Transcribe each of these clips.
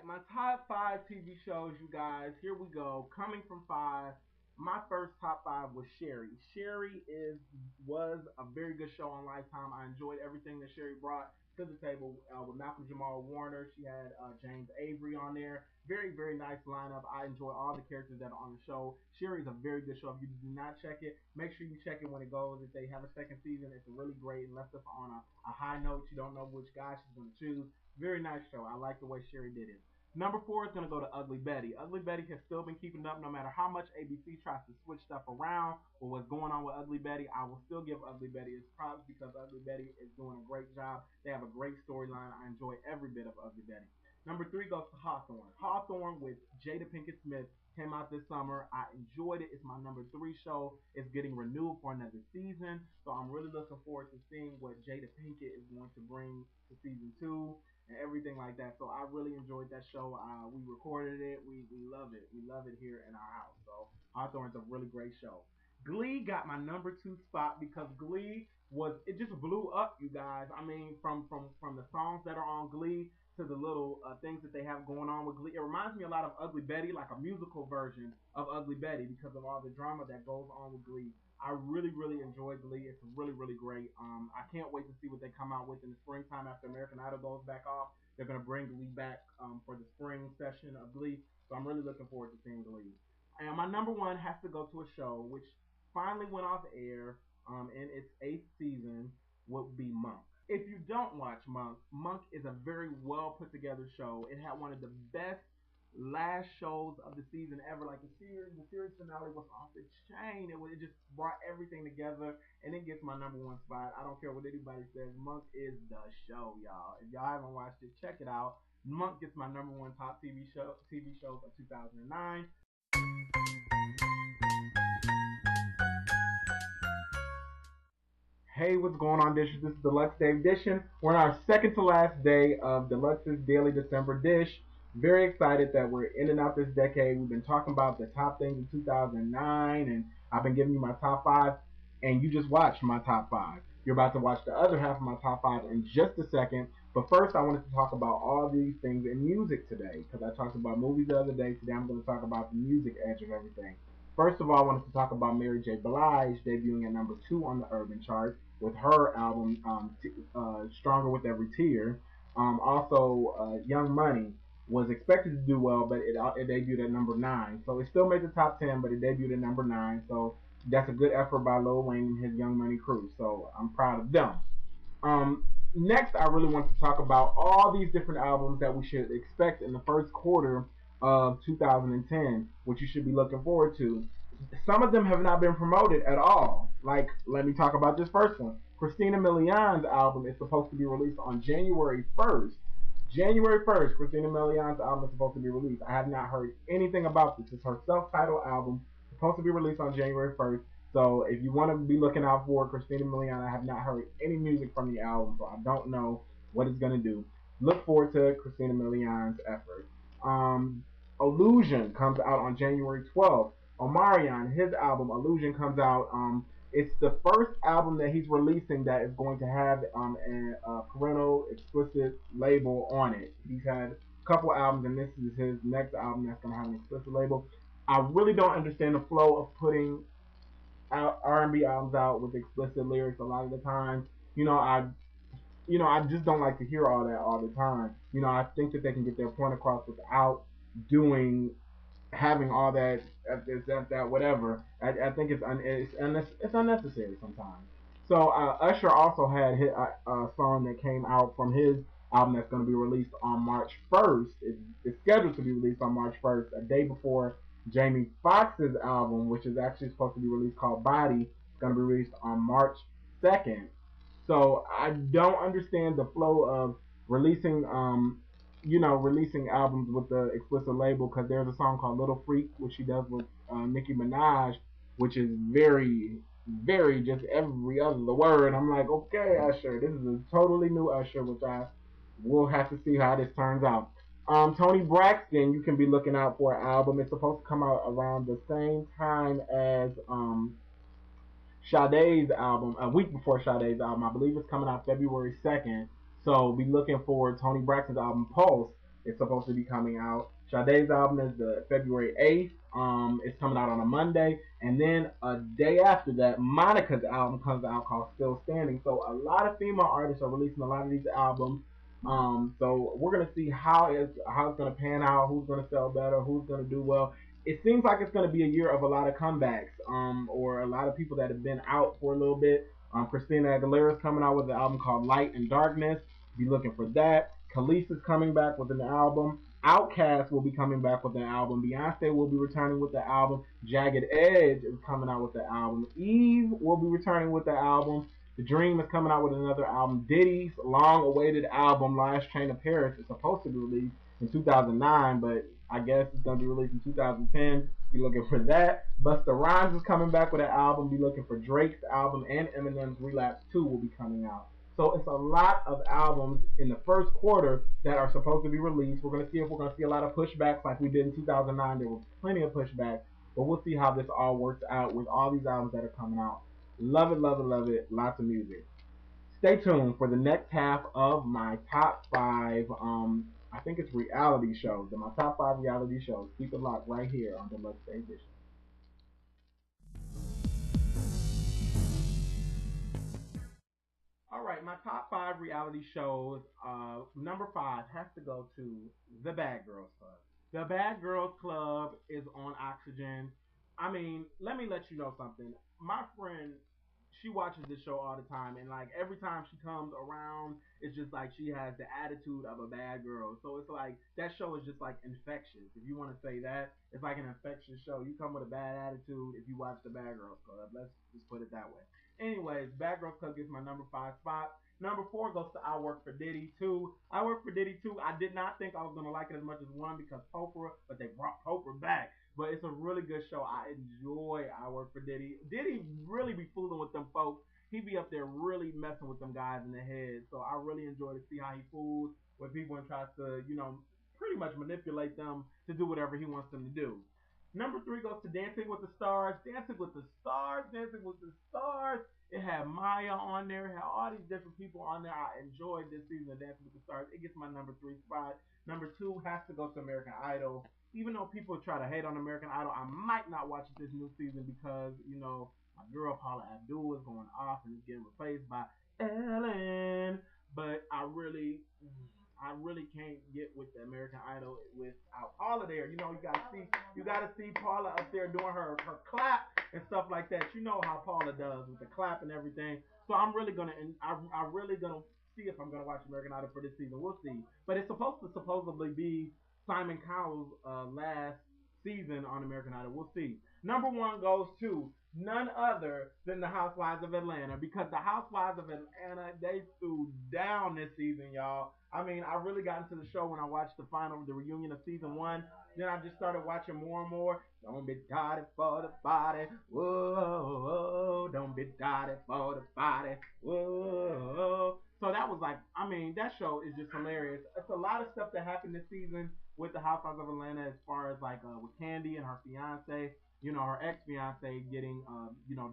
my top five TV shows, you guys. Here we go. Coming from five, my first top five was Sherry. Sherry was a very good show on Lifetime. I enjoyed everything that Sherry brought to the table with Malcolm Jamal Warner. She had James Avery on there. Very, very nice lineup. I enjoy all the characters that are on the show. Sherry is a very good show. If you do not check it, make sure you check it when it goes. If they have a second season, it's really great and left us on a high note. You don't know which guy she's going to choose. Very nice show. I like the way Sherry did it. Number four is going to go to Ugly Betty. Ugly Betty has still been keeping up no matter how much ABC tries to switch stuff around or what's going on with Ugly Betty. I will still give Ugly Betty its props because Ugly Betty is doing a great job. They have a great storyline. I enjoy every bit of Ugly Betty. Number three goes to Hawthorne. Hawthorne with Jada Pinkett Smith came out this summer. I enjoyed it. It's my number three show. It's getting renewed for another season. So I'm really looking forward to seeing what Jada Pinkett is going to bring to season two and everything like that. So I really enjoyed that show. We recorded it. We love it. We love it here in our house. So Hawthorne's a really great show. Glee got my number two spot because Glee it just blew up, you guys. I mean, from the songs that are on Glee to the little things that they have going on with Glee. It reminds me a lot of Ugly Betty, like a musical version of Ugly Betty because of all the drama that goes on with Glee. I really, really enjoy Glee. It's really, really great. I can't wait to see what they come out with in the springtime after American Idol goes back off. They're going to bring Glee back for the spring session of Glee. So I'm really looking forward to seeing Glee. And my number one has to go to a show which finally went off air in its eighth season, would be Monk. If you don't watch Monk, Monk is a very well put together show. It had one of the best last shows of the season ever. Like the series finale was off the chain. It just brought everything together, and it gets my number one spot. I don't care what anybody says. Monk is the show, y'all. If y'all haven't watched it, check it out. Monk gets my number one top TV shows of 2009. Hey, what's going on, Dishers? This is Deluxe Dave Dishin. We're on our second to last day of Deluxe's Daily December Dish. Very excited that we're in and out this decade. We've been talking about the top things in 2009, and I've been giving you my top five, and you just watched my top five. You're about to watch the other half of my top five in just a second. But first, I wanted to talk about all these things in music today, because I talked about movies the other day. Today, I'm going to talk about the music edge of everything. First of all, I wanted to talk about Mary J. Blige debuting at number 2 on the Urban chart with her album Stronger with Every Tear. Young Money was expected to do well, but it debuted at number 9. So it still made the top 10, but it debuted at number 9. So that's a good effort by Lil Wayne and his Young Money crew. So I'm proud of them. Next, I really want to talk about all these different albums that we should expect in the first quarter of 2010, which you should be looking forward to. Some of them have not been promoted at all. Like, let me talk about this first one. Christina Milian's album is supposed to be released on January 1st. January 1st, Christina Milian's album is supposed to be released. I have not heard anything about this. It's her self-titled album, supposed to be released on January 1st. So if you want to be looking out for Christina Milian, I have not heard any music from the album, so I don't know what it's going to do. Look forward to Christina Milian's effort. Illusion comes out on January 12th. Omarion, his album Illusion comes out. It's the first album that he's releasing that is going to have a parental explicit label on it. He's had a couple albums, and this is his next album that's going to have an explicit label. I really don't understand the flow of putting R&B albums out with explicit lyrics a lot of the time. I just don't like to hear all that all the time. I think that they can get their point across without having all that whatever. I think it's unnecessary sometimes. So Usher also had a song that came out from his album that's going to be released on March 1st. It's scheduled to be released on March 1st, a day before Jamie Foxx's album, which is actually supposed to be released, called Body, is going to be released on March 2nd. So I don't understand the flow of releasing releasing albums with the explicit label, because there's a song called Little Freak, which she does with Nicki Minaj, which is very, very just every other word. I'm like, okay, Usher, this is a totally new Usher, which I will have to see how this turns out. Toni Braxton, you can be looking out for an album. It's supposed to come out around the same time as Sade's album, a week before Sade's album. I believe it's coming out February 2nd. So be looking for Toni Braxton's album Pulse. is supposed to be coming out. Sade's album is the February 8th. It's coming out on a Monday, and then a day after that, Monica's album comes out called Still Standing. So a lot of female artists are releasing a lot of these albums. So we're gonna see how it's gonna pan out, who's gonna sell better, who's gonna do well. It seems like it's gonna be a year of a lot of comebacks, or a lot of people that have been out for a little bit. Christina Aguilera's coming out with an album called Light and Darkness. Be looking for that. Khalees is coming back with an album. Outkast will be coming back with an album. Beyonce will be returning with the album. Jagged Edge is coming out with the album. Eve will be returning with the album. The Dream is coming out with another album. Diddy's long-awaited album, Last Train to Paris, is supposed to be released in 2009, but I guess it's going to be released in 2010. Be looking for that. Busta Rhymes is coming back with an album. Be looking for Drake's album, and Eminem's Relapse 2 will be coming out. So it's a lot of albums in the first quarter that are supposed to be released. We're going to see if we're going to see a lot of pushbacks like we did in 2009. There was plenty of pushbacks, but we'll see how this all works out with all these albums that are coming out. Love it, love it, love it. Lots of music. Stay tuned for the next half of my top 5. I think it's reality shows. My top 5 reality shows. Keep it locked right here on Deluxe Edition. All right, my top 5 reality shows. Number 5 has to go to The Bad Girls Club. The Bad Girls Club is on Oxygen. I mean, let me let you know something. My friend, she watches this show all the time, and like every time she comes around, it's just like she has the attitude of a bad girl. So it's like that show is just like infectious. If you want to say that, it's like an infectious show. You come with a bad attitude if you watch the Bad Girls Club. Let's just put it that way. Anyways, Bad Girls Club gets my number 5 spot. Number 4 goes to I Work for Diddy 2. I Work for Diddy 2. I did not think I was gonna like it as much as 1 because Oprah, but they brought Oprah back. But it's a really good show. I enjoy I Work for Diddy. Diddy really be fooling with them folks. He be up there really messing with them guys in the head. So I really enjoy to see how he fools with people and tries to, pretty much manipulate them to do whatever he wants them to do. Number 3 goes to Dancing with the Stars. Dancing with the Stars. Dancing with the Stars. It had Maya on there. It had all these different people on there. I enjoyed this season of Dancing with the Stars. It gets my number 3 spot. Number 2 has to go to American Idol. Even though people try to hate on American Idol, I might not watch this new season because, my girl Paula Abdul is going off and is getting replaced by Ellen. But I really can't get with the American Idol without Paula there. You gotta see Paula up there doing her clap and stuff like that. You know how Paula does with the clap and everything. So I'm really gonna see if I'm gonna watch American Idol for this season. We'll see. But it's supposed to supposedly be Simon Cowell's last season on American Idol. We'll see. Number 1 goes to none other than the Housewives of Atlanta because the Housewives of Atlanta, they threw down this season, y'all. I mean, I really got into the show when I watched the reunion of season 1. Then I just started watching more and more. Don't be tired for the body, whoa. Don't be tired for the body, whoa. So that was like, that show is just hilarious. It's a lot of stuff that happened this season with the Housewives of Atlanta as far as like with Candy and her fiance. Her ex-fiance getting,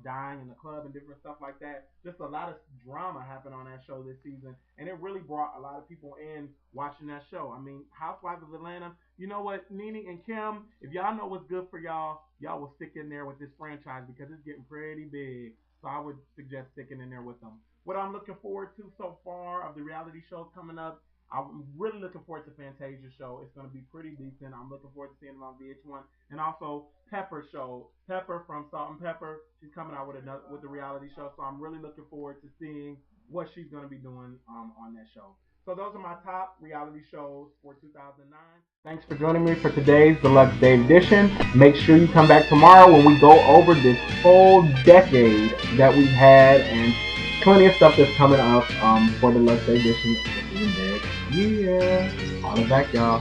dying in the club and different stuff like that. Just a lot of drama happened on that show this season, and it really brought a lot of people in watching that show. Housewives of Atlanta, you know what, Nene and Kim, if y'all know what's good for y'all will stick in there with this franchise because it's getting pretty big. So I would suggest sticking in there with them. What I'm looking forward to so far of the reality shows coming up, I'm really looking forward to Fantasia's show. It's going to be pretty decent. I'm looking forward to seeing it on VH1. And also Pepper's show. Pepper from Salt and Pepper. She's coming out with the reality show. So I'm really looking forward to seeing what she's going to be doing on that show. So those are my top reality shows for 2009. Thanks for joining me for today's Deluxe Day Edition. Make sure you come back tomorrow when we go over this whole decade that we've had and plenty of stuff that's coming up for the Deluxe Day Edition. Yeah. All back, y'all.